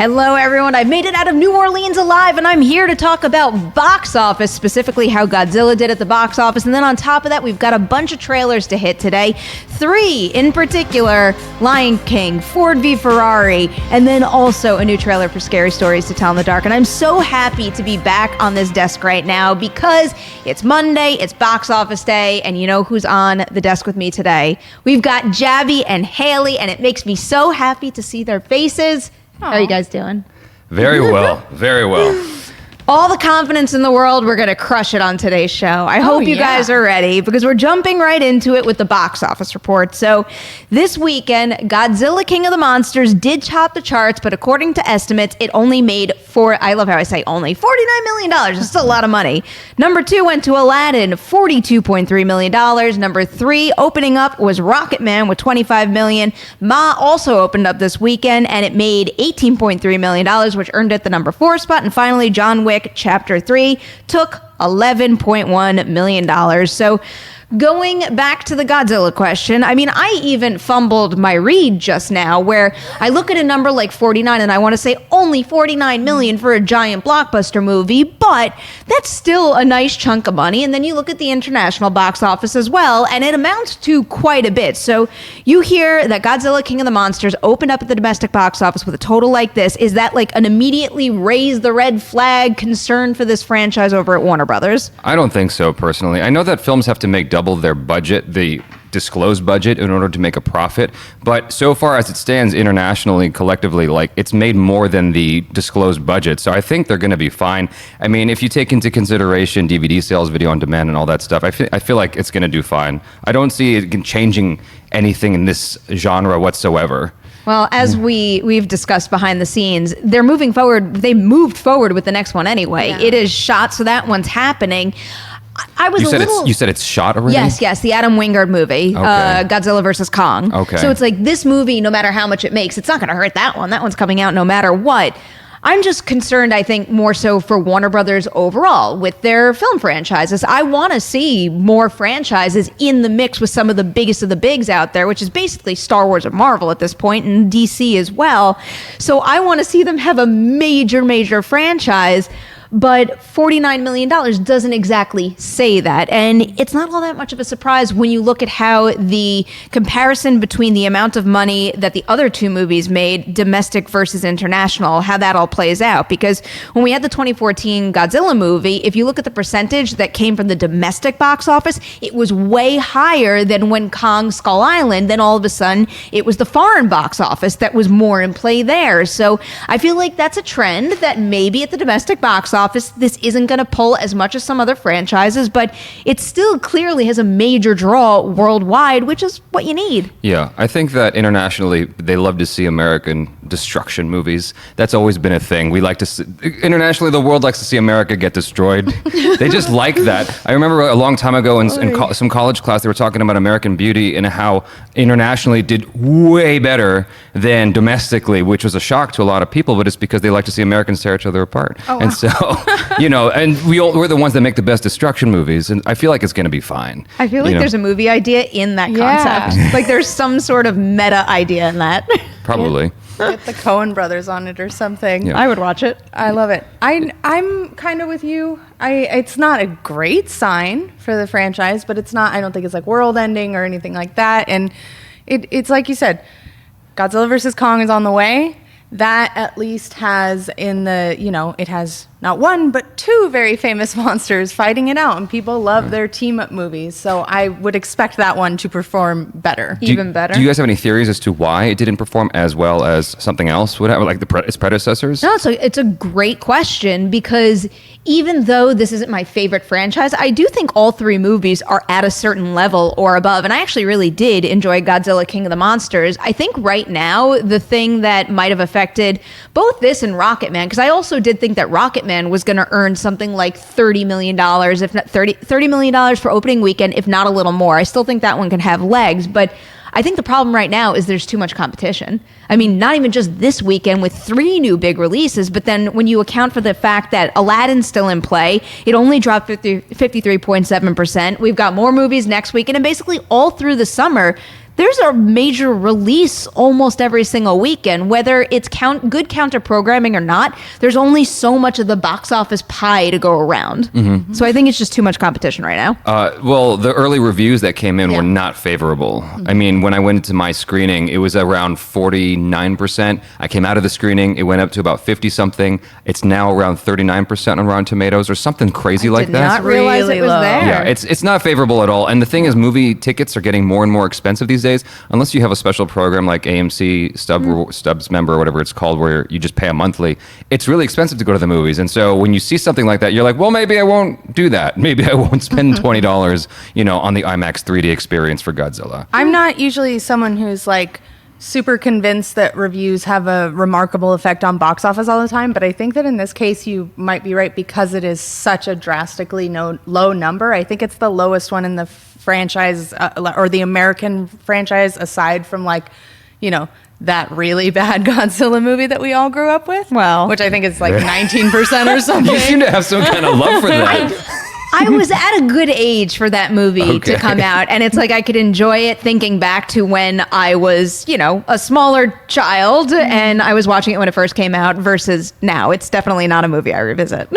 Hello, everyone. I've made it out of New Orleans alive, and I'm here to talk about box office, specifically how Godzilla did at the box office. And then on top of that, we've got a bunch of trailers to hit today. 3 in particular: Lion King, Ford v. Ferrari, and then also a new trailer for Scary Stories to Tell in the Dark. And I'm so happy to be back on this desk right now because it's Monday, it's box office day, and you know who's on the desk with me today? We've got Jaby and Haleigh, and it makes me so happy to see their faces. Aww. How are you guys doing? Very well, very well. All the confidence in the world. We're going to crush it on today's show. I hope you guys are ready because we're jumping right into it with the box office report. So this weekend, Godzilla King of the Monsters did top the charts, but according to estimates, it only made I love how I say only, $49 million. That's still a lot of money. Number 2 went to Aladdin, $42.3 million. Number 3 opening up was Rocketman with $25 million. Ma also opened up this weekend, and it made $18.3 million, which earned it the number 4 spot. And finally, John Wick Chapter 3 took $11.1 million. So going back to the Godzilla question, I mean, I even fumbled my read just now where I look at a number like 49 and I want to say only 49 million for a giant blockbuster movie, but that's still a nice chunk of money. And then you look at the international box office as well, and it amounts to quite a bit. So you hear that Godzilla King of the Monsters opened up at the domestic box office with a total like this. Is that like an immediately raise the red flag concern for this franchise over at Warner Brothers? I don't think so, personally. I know that films have to make double their budget, the disclosed budget, in order to make a profit. But so far as it stands internationally, collectively, like it's made more than the disclosed budget. So I think they're going to be fine. I mean, if you take into consideration DVD sales, video on demand, and all that stuff, I feel like it's going to do fine. I don't see it changing anything in this genre whatsoever. Well, as we've discussed behind the scenes, they're moving forward. They moved forward with the next one anyway. Yeah. It is shot, so that one's happening. You said it's shot already? Yes, the Adam Wingard movie, okay. Godzilla vs. Kong. Okay. So it's like this movie, no matter how much it makes, it's not going to hurt that one. That one's coming out no matter what. I'm just concerned, I think, more so for Warner Brothers overall with their film franchises. I want to see more franchises in the mix with some of the biggest of the bigs out there, which is basically Star Wars and Marvel at this point, and DC as well. So I want to see them have a major franchise. But $49 million doesn't exactly say that. And it's not all that much of a surprise when you look at how the comparison between the amount of money that the other 2 movies made, domestic versus international, how that all plays out. Because when we had the 2014 Godzilla movie, if you look at the percentage that came from the domestic box office, it was way higher than when Kong Skull Island. Then all of a sudden, it was the foreign box office that was more in play there. So I feel like that's a trend that maybe at the domestic box office, this isn't going to pull as much as some other franchises, but it still clearly has a major draw worldwide, which is what you need. Yeah, I think that internationally, they love to see American destruction movies. That's always been a thing. We like to see, internationally, the world likes to see America get destroyed. They just like that. I remember a long time ago in some college class, they were talking about American Beauty and how internationally did way better than domestically, which was a shock to a lot of people, but it's because they like to see Americans tear each other apart. Oh, wow. And so, you know, and we're the ones that make the best destruction movies, and I feel like it's going to be fine. I feel like there's a movie idea in that concept. Like there's some sort of meta idea in that. Probably. Get the Coen brothers on it or something. Yeah. I would watch it. I love it. I'm kind of with you. It's not a great sign for the franchise, but it's not. I don't think it's like world ending or anything like that. And it's like you said, Godzilla vs. Kong is on the way. That at least has it has not 1, but 2 very famous monsters fighting it out, and people love their team-up movies. So I would expect that one to perform better, even better. Do you guys have any theories as to why it didn't perform as well as something else would have, like its predecessors? No, it's a great question because even though this isn't my favorite franchise, I do think all 3 movies are at a certain level or above, and I actually really did enjoy Godzilla King of the Monsters. I think right now, the thing that might have affected both this and Rocketman, because I also did think that Rocketman was going to earn something like $30 million, if not $30 million for opening weekend, if not a little more. I still think that one can have legs, but I think the problem right now is there's too much competition. I mean, not even just this weekend with 3 new big releases, but then when you account for the fact that Aladdin's still in play, it only dropped 53.7%. We've got more movies next weekend, and basically all through the summer, there's a major release almost every single weekend, whether it's good counter programming or not. There's only so much of the box office pie to go around. Mm-hmm. So I think it's just too much competition right now. Well, the early reviews that came in were not favorable. Mm-hmm. I mean, when I went into my screening, it was around 49%. I came out of the screening, it went up to about 50-something. It's now around 39% on Rotten Tomatoes or something crazy like that. I did not realize it was there. Yeah, it's not favorable at all. And the thing is, movie tickets are getting more and more expensive these days, unless you have a special program like AMC Stubs member or whatever it's called, where you just pay a monthly. It's really expensive to go to the movies. And so when you see something like that, you're like, well, maybe I won't do that. Maybe I won't spend $20, on the IMAX 3D experience for Godzilla. I'm not usually someone who's like super convinced that reviews have a remarkable effect on box office all the time, but I think that in this case you might be right because it is such a drastically low number. I think it's the lowest one in the franchise or the American franchise, aside from that really bad Godzilla movie that we all grew up with. Well, which I think is like 19% or something. You seem to have some kind of love for that. I was at a good age for that movie to come out, and it's like I could enjoy it thinking back to when I was, a smaller child, and I was watching it when it first came out versus now. It's definitely not a movie I revisit.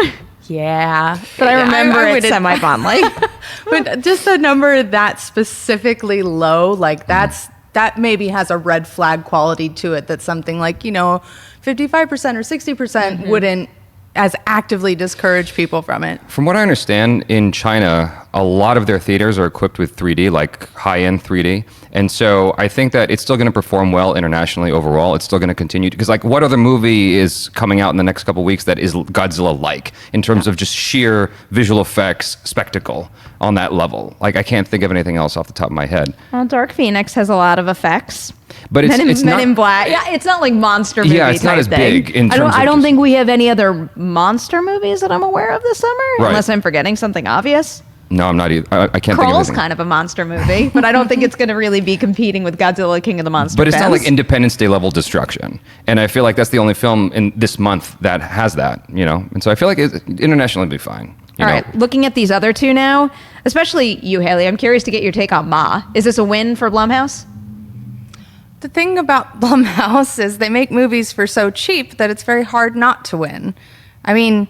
Yeah. But I remember it semi-fondly. But just a number that specifically low, like that maybe has a red flag quality to it, that something like, 55% or 60% wouldn't as actively discourage people from it. From what I understand, in China, a lot of their theaters are equipped with 3D, like high-end 3D. And so I think that it's still going to perform well internationally overall. It's still going to continue. Because what other movie is coming out in the next couple of weeks that is Godzilla-like in terms of just sheer visual effects spectacle on that level? I can't think of anything else off the top of my head. Well, Dark Phoenix has a lot of effects. But it's Men in Black. Yeah, it's not like monster movie. Yeah, it's not as big in terms of I don't think we have any other monster movies that I'm aware of this summer, unless I'm forgetting something obvious. No, I'm not either. I can't think of Crawl's anything. kind of a monster movie, but I don't think it's going to really be competing with Godzilla King of the Monsters. But it's not like Independence Day level destruction. And I feel like that's the only film in this month that has that, And so I feel like internationally it'll be fine. All right, looking at these other two now, especially you, Haleigh, I'm curious to get your take on Ma. Is this a win for Blumhouse? The thing about Blumhouse is they make movies for so cheap that it's very hard not to win. I mean,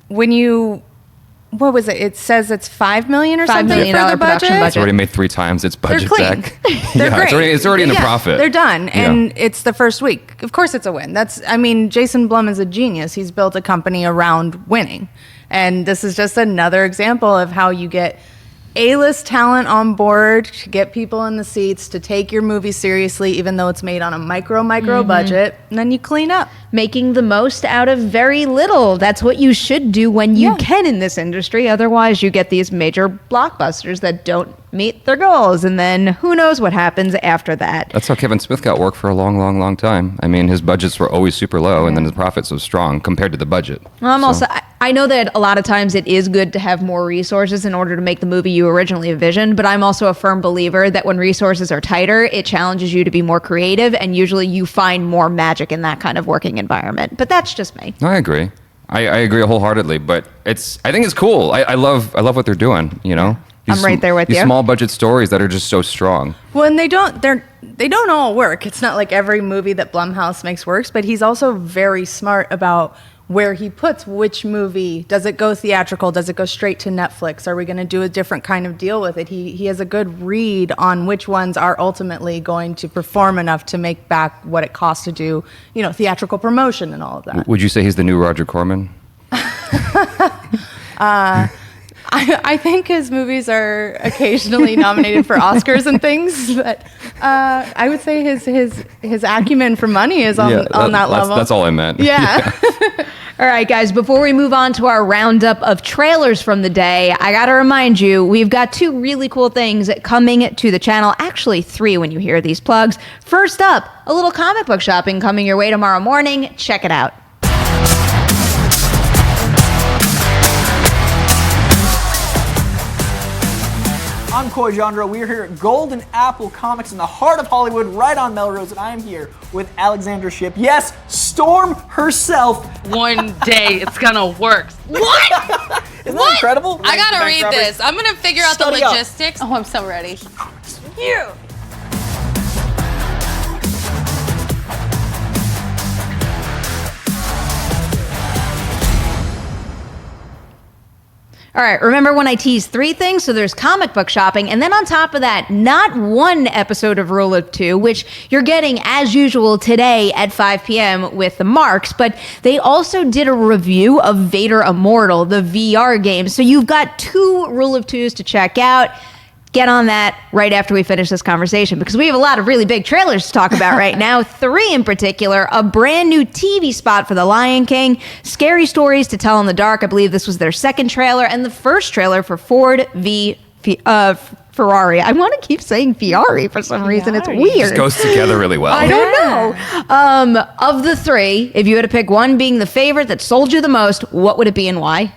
what was it? It says it's $5 million or something for the budget. It's already made 3 times its budget back. They're great. It's already in the profit. They're done, and it's the first week. Of course, it's a win. Jason Blum is a genius. He's built a company around winning, and this is just another example of how you get A-list talent on board to get people in the seats, to take your movie seriously, even though it's made on a micro budget, and then you clean up. Making the most out of very little. That's what you should do when you can in this industry. Otherwise, you get these major blockbusters that don't meet their goals, and then who knows what happens after that. That's how Kevin Smith got work for a long, long, long time. I mean, his budgets were always super low, and then his profits were strong compared to the budget. Well, I know that a lot of times it is good to have more resources in order to make the movie you originally envisioned, but I'm also a firm believer that when resources are tighter, it challenges you to be more creative, and usually you find more magic in that kind of working environment. But that's just me. No, I agree. I agree wholeheartly, but I think it's cool. I love what they're doing, I'm right there with you. These small budget stories that are just so strong. Well, and they don't all work. It's not like every movie that Blumhouse makes works, but he's also very smart about where he puts which movie. Does it go theatrical? Does it go straight to Netflix? Are we going to do a different kind of deal with it? He has a good read on which ones are ultimately going to perform enough to make back what it costs to do, theatrical promotion and all of that. Would you say he's the new Roger Corman? I think his movies are occasionally nominated for Oscars and things, but I would say his acumen for money is on that level. That's all I meant. Yeah. All right, guys, before we move on to our roundup of trailers from the day, I got to remind you, we've got 2 really cool things coming to the channel. Actually, 3 when you hear these plugs. First up, a little comic book shopping coming your way tomorrow morning. Check it out. I'm Koay. We're here at Golden Apple Comics in the heart of Hollywood, right on Melrose, and I am here with Alexandra Shipp. Yes, Storm herself. One day it's gonna work. What? Isn't that incredible? I gotta read this. I'm gonna figure out the Study up. logistics. Oh, I'm so ready. Yeah. All right, remember when I teased 3 things? So there's comic book shopping, and then on top of that, not one episode of Rule of 2, which you're getting as usual today at 5 p.m. with the Marks, but they also did a review of Vader Immortal, the VR game. So you've got 2 Rule of 2s to check out. Get on that right after we finish this conversation, because we have a lot of really big trailers to talk about right now. 3 in particular, a brand new TV spot for The Lion King, scary stories to tell in the dark. I believe this was their second trailer, and the first trailer for Ford v. Ferrari. I want to keep saying Ferrari for some reason. It's weird. It just goes together really well. I don't know. Of the 3, if you had to pick one being the favorite that sold you the most, what would it be and why?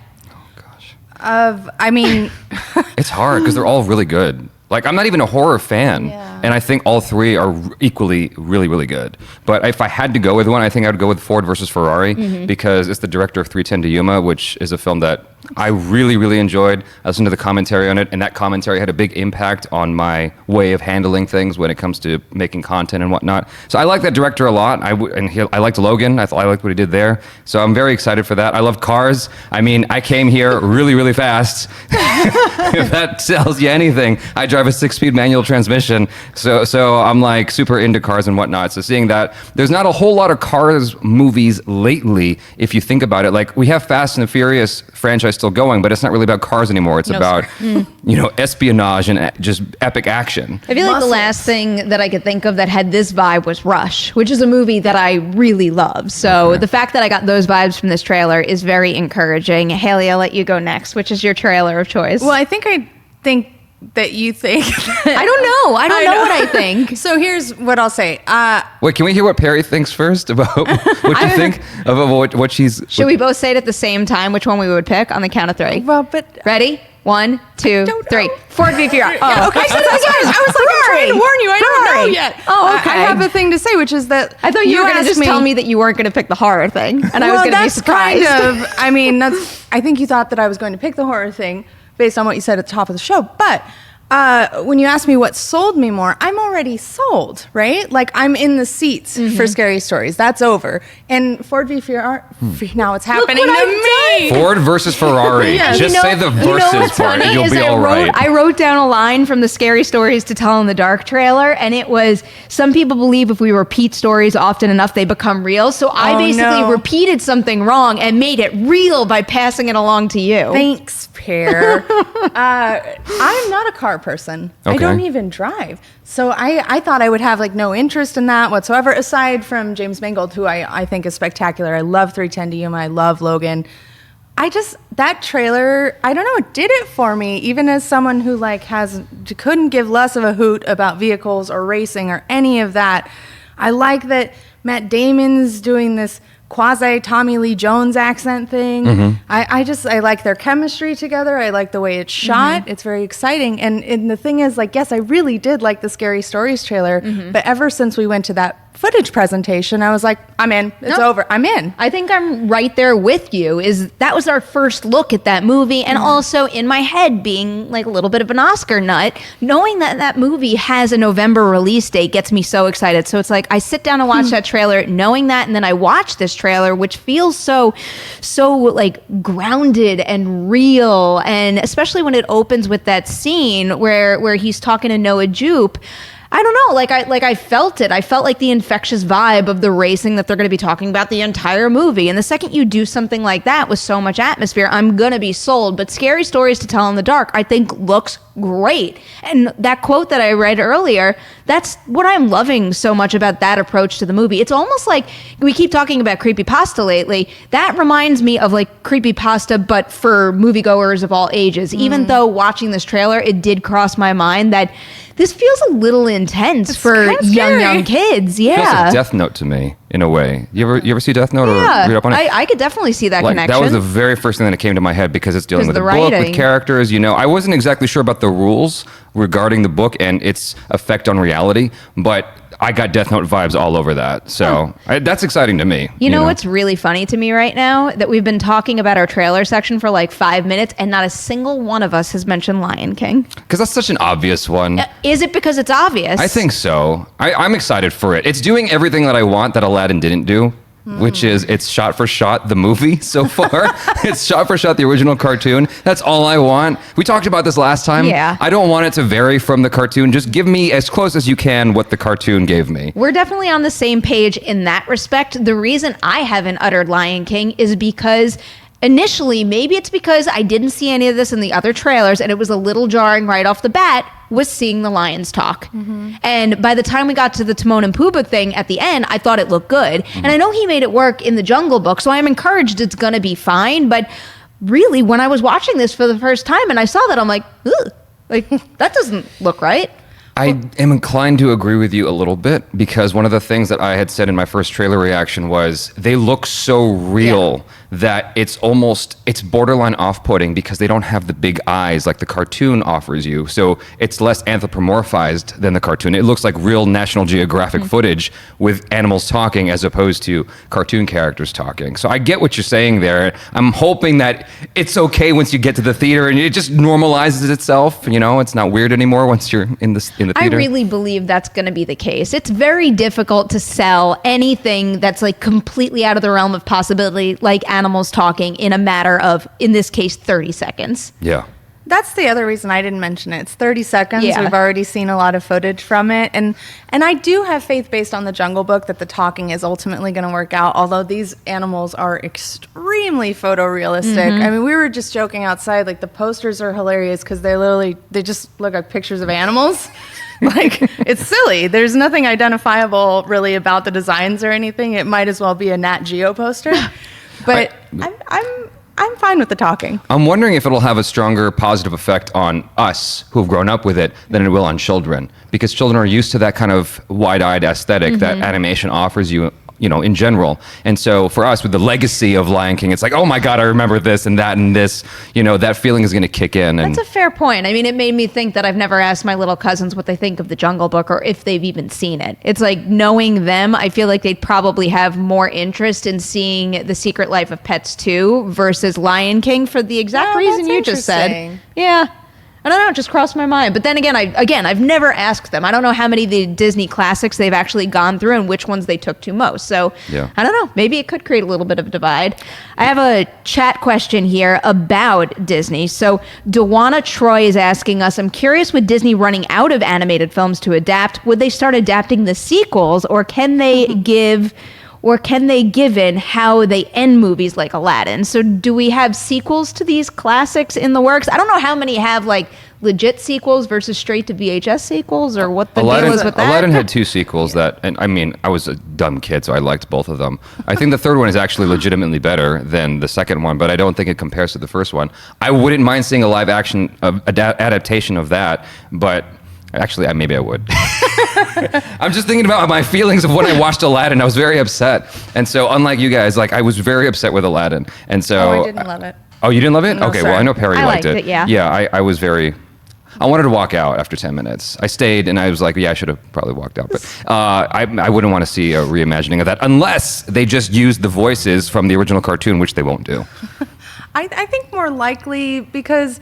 It's hard because they're all really good. Like, I'm not even a horror fan, and I think all 3 are equally really, really good. But if I had to go with one, I think I would go with Ford versus Ferrari, because it's the director of 310 to Yuma, which is a film that I really, really enjoyed. I listened to the commentary on it, and that commentary had a big impact on my way of handling things when it comes to making content and whatnot. So I like that director a lot. I liked Logan. I liked what he did there. So I'm very excited for that. I love cars. I mean, I came here really, really fast. If that tells you anything, I drive a 6-speed manual transmission. So I'm like super into cars and whatnot. So seeing that, there's not a whole lot of Cars movies lately, if you think about it. Like, we have Fast and the Furious franchise still going, but it's not really about cars anymore. It's about, espionage and just epic action. I feel like the last thing that I could think of that had this vibe was Rush, which is a movie that I really love. So the fact that I got those vibes from this trailer is very encouraging. Haleigh, I'll let you go next. Which is your trailer of choice? Well, I think that you think. I don't know. I don't know what I think. So here's what I'll say. Wait, can we hear what Perri thinks first about what you think about what she's... Should we both say it at the same time, which one we would pick on the count of 3? Well, but... Ready? 1, 2, 3. Ford v. Ferrari. Oh, okay. So that's why I was like, I'm trying to warn you. I don't know yet. Oh, okay. I have a thing to say, which is that I thought you were going to just tell me that you weren't going to pick the horror thing, and I was going to be surprised. I think you thought that I was going to pick the horror thing based on what you said at the top of the show, but... when you ask me what sold me more, I'm already sold, right? Like, I'm in the seats for Scary Stories. That's over. And Ford v. Ferrari, now it's happening to me. Ford versus Ferrari. Just say the versus part and you'll be all right. I wrote down a line from the Scary Stories to Tell in the Dark trailer, and it was, some people believe if we repeat stories often enough, they become real. So I basically repeated something wrong and made it real by passing it along to you. Thanks, Pear. I'm not a car person. Okay. I don't even drive. So I thought I would have like no interest in that whatsoever, aside from James Mangold, who I think is spectacular. I love 310 to Yuma. I love Logan. That trailer, I don't know, it did it for me, even as someone who couldn't give less of a hoot about vehicles or racing or any of that. I like that Matt Damon's doing this quasi Tommy Lee Jones accent thing. I like their chemistry together. I like the way it's shot. It's very exciting. And the thing is, yes, I really did like the Scary Stories trailer, but ever since we went to that footage presentation, I was like, I'm in. It's over. I'm in. I think I'm right there with you. That was our first look at that movie, and also in my head being like a little bit of an Oscar nut, knowing that movie has a November release date gets me so excited. So it's like I sit down and watch that trailer knowing that, and then I watch this trailer, which feels so like grounded and real, and especially when it opens with that scene where he's talking to Noah Jupe. I don't know, I felt it. I felt like the infectious vibe of the racing that they're going to be talking about the entire movie. And the second you do something like that with so much atmosphere, I'm going to be sold. But Scary Stories to Tell in the Dark, I think looks great. And that quote that I read earlier, that's what I'm loving so much about that approach to the movie. It's almost like we keep talking about creepypasta lately. That reminds me of like creepypasta, but for moviegoers of all ages. Even though watching this trailer, it did cross my mind that this feels a little intense for young kids. Yeah. It feels like Death Note to me, in a way. You ever see Death Note or read up on it? I could definitely see that connection. That was the very first thing that came to my head because it's dealing with the book, with characters. I wasn't exactly sure about the rules regarding the book and its effect on reality, but I got Death Note vibes all over that. So that's exciting to me. You know what's really funny to me right now? That we've been talking about our trailer section for like 5 minutes and not a single one of us has mentioned Lion King. Because that's such an obvious one. Is it because it's obvious? I think so. I'm excited for it. It's doing everything that I want that Aladdin didn't do. which is it's shot for shot the movie so far. It's shot for shot the original cartoon. That's all I want. We talked about this last time. Yeah. I don't want it to vary from the cartoon. Just give me as close as you can what the cartoon gave me. We're definitely on the same page in that respect. The reason I haven't uttered Lion King is because initially, maybe it's because I didn't see any of this in the other trailers and it was a little jarring right off the bat, was seeing the lions talk. And by the time we got to the Timon and Pumbaa thing at the end, I thought it looked good. And I know he made it work in the Jungle Book, so I'm encouraged it's going to be fine. But really, when I was watching this for the first time and I saw that, I'm like, ugh, like that doesn't look right. I am inclined to agree with you a little bit because one of the things that I had said in my first trailer reaction was they look so real that it's borderline off-putting because they don't have the big eyes like the cartoon offers you. So it's less anthropomorphized than the cartoon. It looks like real National Geographic footage with animals talking as opposed to cartoon characters talking. So I get what you're saying there. I'm hoping that it's okay once you get to the theater and it just normalizes itself. You know, it's not weird anymore once you're in the theater. I really believe that's going to be the case. It's very difficult to sell anything that's like completely out of the realm of possibility, like animals talking in a matter of, in this case, 30 seconds. Yeah. That's the other reason I didn't mention it. It's 30 seconds. Yeah. We've already seen a lot of footage from it. And I do have faith based on the Jungle Book that the talking is ultimately going to work out, although these animals are extremely photorealistic. I mean, we were just joking outside, like the posters are hilarious because they just look like pictures of animals. Like, it's silly. There's nothing identifiable really about the designs or anything. It might as well be a Nat Geo poster. But I'm fine with the talking. I'm wondering if it'll have a stronger positive effect on us who have grown up with it than it will on children, because children are used to that kind of wide-eyed aesthetic that animation offers you, you know, in general. And so for us with the legacy of Lion King, it's like, oh my God, I remember this and that and this, you know, that feeling is going to kick in. And That's a fair point. I mean, it made me think that I've never asked my little cousins what they think of the Jungle Book or if they've even seen it. It's like, knowing them, I feel like they'd probably have more interest in seeing The Secret Life of Pets 2 versus Lion King for the exact reason that's you just said. interesting. Yeah. I don't know, it just crossed my mind. But then again, I've never asked them. I don't know how many of the Disney classics they've actually gone through and which ones they took to most. So Yeah. I don't know. Maybe it could create a little bit of a divide. I have a chat question here about Disney. So Dewana Troy is asking us, I'm curious, with Disney running out of animated films to adapt, would they start adapting the sequels, or can they give in how they end movies like Aladdin? So do we have sequels to these classics in the works? I don't know how many have like legit sequels versus straight to VHS sequels, or what the deal is with that. Aladdin had 2 sequels that, and I mean, I was a dumb kid, so I liked both of them. I think the third one is actually legitimately better than the second one, but I don't think it compares to the first one. I wouldn't mind seeing a live action adaptation of that, but actually, maybe I would. I'm just thinking about my feelings of when I watched Aladdin. I was very upset. And so, unlike you guys, like, I was very upset with Aladdin. And so... Oh, I didn't love it. Oh, you didn't love it? No, okay, sorry. well, I know Perri I liked liked it. it, yeah. Yeah, I was very... I wanted to walk out after 10 minutes. I stayed, and I was like, yeah, I should have probably walked out. But I wouldn't want to see a reimagining of that unless they just used the voices from the original cartoon, which they won't do. I think more likely because...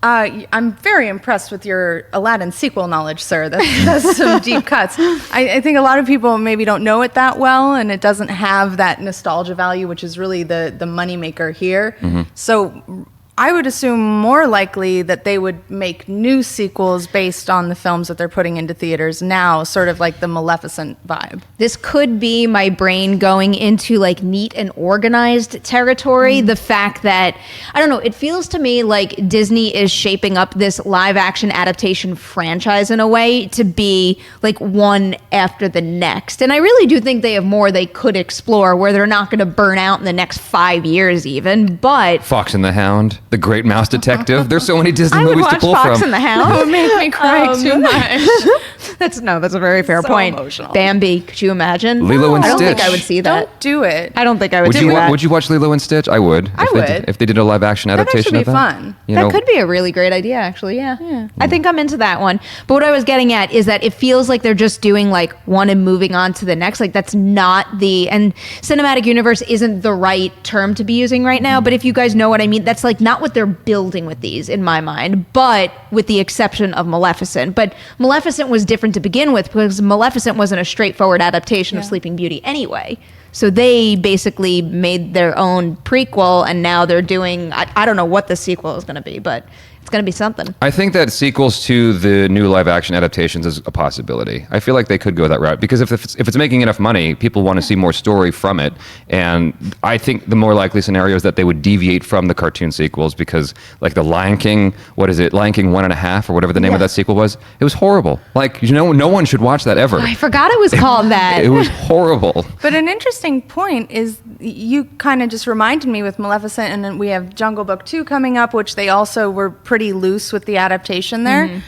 I'm very impressed with your Aladdin sequel knowledge, sir. That's some deep cuts. I think a lot of people maybe don't know it that well, and it doesn't have that nostalgia value, which is really the moneymaker here. So I would assume more likely that they would make new sequels based on the films that they're putting into theaters now, sort of like the Maleficent vibe. This could be my brain going into like neat and organized territory. The fact that, I don't know, it feels to me like Disney is shaping up this live action adaptation franchise in a way to be like one after the next. And I really do think they have more they could explore where they're not going to burn out in the next 5 years even. But Fox and the Hound, The Great Mouse Detective. There's so many Disney I would movies to watch pull Fox from. and the Hound. That would make me cry too much. That's a very fair So point. emotional. Bambi, could you imagine? Lilo and I don't think Stitch. I would see that. Don't do it. I don't think I would Would do you that. would you watch Lilo and Stitch? I would. I would. If they did a live action That'd adaptation actually of that. be fun. You That know, could be a really great idea, actually. Yeah. I think I'm into that one. But what I was getting at is that it feels like they're just doing like one and moving on to the next. Like that's not and cinematic universe isn't the right term to be using right now. But if you guys know what I mean, that's like not what they're building with these in my mind, but with the exception of Maleficent. But Maleficent was different to begin with because Maleficent wasn't a straightforward adaptation of Sleeping Beauty anyway. So they basically made their own prequel, and now they're doing, I don't know what the sequel is going to be, but it's going to be something. I think that sequels to the new live action adaptations is a possibility. I feel like they could go that route because if it's making enough money, people want to see more story from it. And I think the more likely scenario is that they would deviate from the cartoon sequels because, like, the Lion King, what is it, Lion King 1.5 or whatever the name of that sequel was, it was horrible. Like, no one should watch that ever. I forgot it was called that. It was horrible. But an interesting point is you kind of just reminded me with Maleficent, and then we have Jungle Book 2 coming up, which they also were pretty loose with the adaptation there.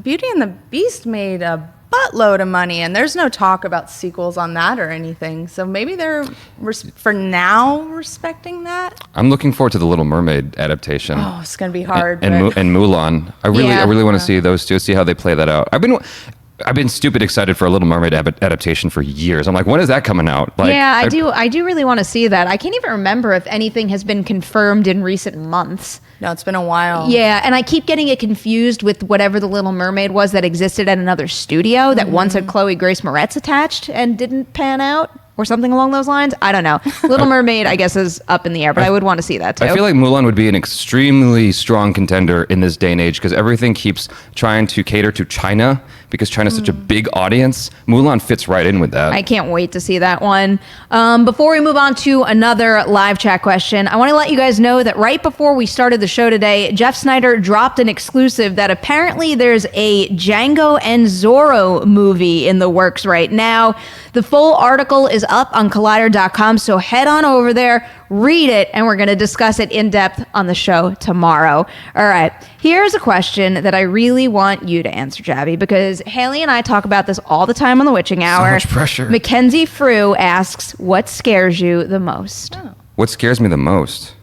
Beauty and the Beast made a buttload of money, and there's no talk about sequels on that or anything. So maybe they're, for now, respecting that. I'm looking forward to the Little Mermaid adaptation. Oh, it's going to be hard. And Mulan. I really want to see those two, see how they play that out. I've been stupid excited for a Little Mermaid adaptation for years. I'm like, when is that coming out? Like, yeah, I do really want to see that. I can't even remember if anything has been confirmed in recent months. No, it's been a while. Yeah, and I keep getting it confused with whatever the Little Mermaid was that existed at another studio that once had Chloe Grace Moretz attached and didn't pan out. Or something along those lines. I don't know. Little Mermaid, I guess, is up in the air, but I would want to see that too. I feel like Mulan would be an extremely strong contender in this day and age because everything keeps trying to cater to China because China's such a big audience. Mulan fits right in with that. I can't wait to see that one. Before we move on to another live chat question, I want to let you guys know that right before we started the show today, Jeff Snyder dropped an exclusive that apparently there's a Django and Zorro movie in the works right now. The full article is up on Collider.com, so head on over there, read it, and we're going to discuss it in depth on the show tomorrow. All right, here's a question that I really want you to answer, Jaby, because Haleigh and I talk about this all the time on the Witching Hour. So much pressure. Mackenzie Frew asks, what scares you the most? Oh. What scares me the most?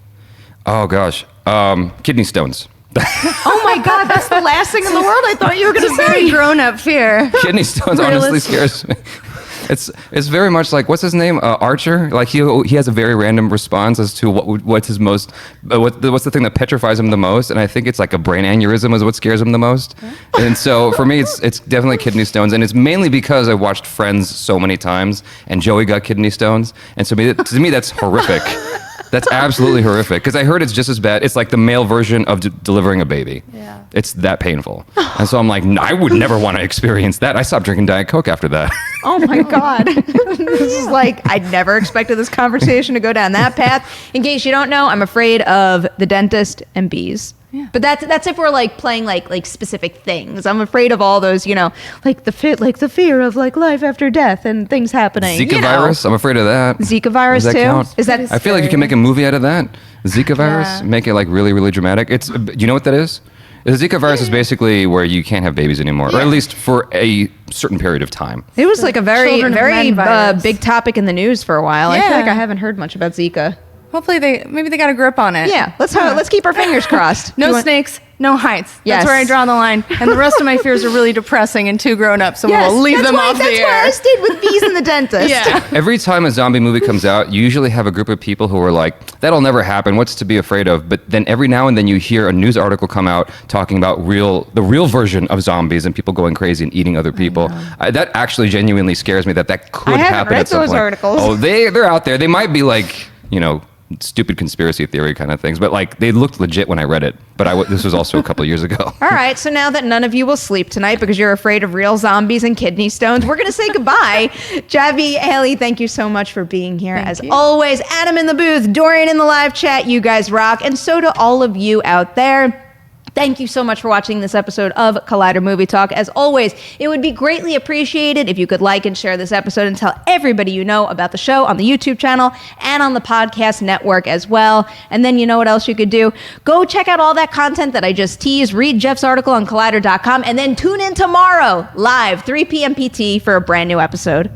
Oh, gosh. Kidney stones. Oh my God, that's the last thing in the world I thought you were going to It's a very say. grown-up fear. Kidney stones honestly scares me. It's very much like, what's his name, Archer. Like he has a very random response as to what's his most what's the thing that petrifies him the most, and I think it's like a brain aneurysm is what scares him the most. And so for me, it's definitely kidney stones, and it's mainly because I watched Friends so many times, and Joey got kidney stones, and so to me that's horrific. That's absolutely horrific because I heard it's just as bad. It's like the male version of delivering a baby. Yeah. It's that painful. And so I'm like, I would never want to experience that. I stopped drinking Diet Coke after that. Oh my God. This is like, I never expected this conversation to go down that path. In case you don't know, I'm afraid of the dentist and bees. Yeah. But that's if we're like playing like specific things. I'm afraid of all those, like the fear of like life after death and things happening. Zika virus, I'm afraid of that. Zika virus Does that too? count? Is that? I feel like you can make a movie out of that. Zika virus, make it like really, really dramatic. You know what that is? The Zika virus is basically where you can't have babies anymore, or at least for a certain period of time. It was like a very, Children of very Men virus. big topic in the news for a while. I feel Yeah. like I haven't heard much about Zika. Hopefully maybe they got a grip on it. Yeah, let's keep our fingers crossed. No snakes, no heights. Yes. That's where I draw the line. And the rest of my fears are really depressing and too grown up, so we'll leave them off the air. That's why I stayed with bees and the dentist. Yeah. Every time a zombie movie comes out, you usually have a group of people who are like, that'll never happen, what's to be afraid of? But then every now and then you hear a news article come out talking about the real version of zombies and people going crazy and eating other people. That actually genuinely scares me that could I haven't happen read at some those point. articles. Oh, they're out there. They might be like, stupid conspiracy theory kind of things, but like they looked legit when I read it. But this was also a couple of years ago. All right, so now that none of you will sleep tonight because you're afraid of real zombies and kidney stones, we're going to say goodbye. Jaby, Haleigh, thank you so much for being here. As always, Adam in the booth, Dorian in the live chat, you guys rock. And so do all of you out there. Thank you so much for watching this episode of Collider Movie Talk. As always, it would be greatly appreciated if you could like and share this episode and tell everybody you know about the show on the YouTube channel and on the podcast network as well. And then you know what else you could do? Go check out all that content that I just teased. Read Jeff's article on Collider.com and then tune in tomorrow live 3 p.m. PT for a brand new episode.